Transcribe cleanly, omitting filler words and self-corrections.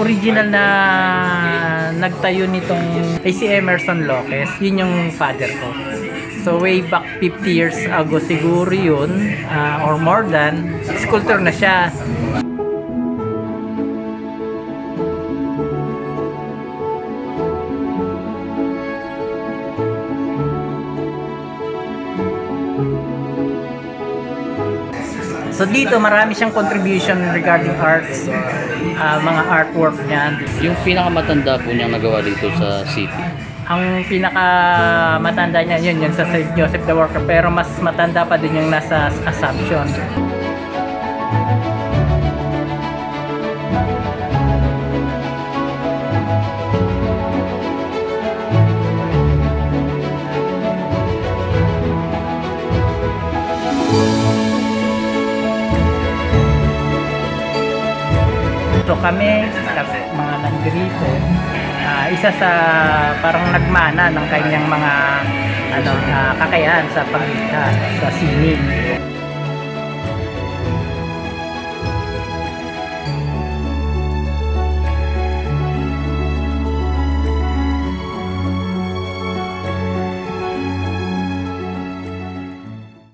original na nagtayo nitong ay si Emerson Lopez. Yun yung father ko. So way back 50 years ago siguro yun, or more than, sculptor na siya. So dito marami siyang contribution regarding arts, mga artwork niya. Yung pinakamatanda po niyang nagawa dito sa city? Ang pinakamatanda niya yun sa St. Joseph the Worker, pero mas matanda pa din yung nasa Assumption. So kami, mga nandito, isa sa parang nagmana ng kanyang mga kakayahan sa paglikha sa sining.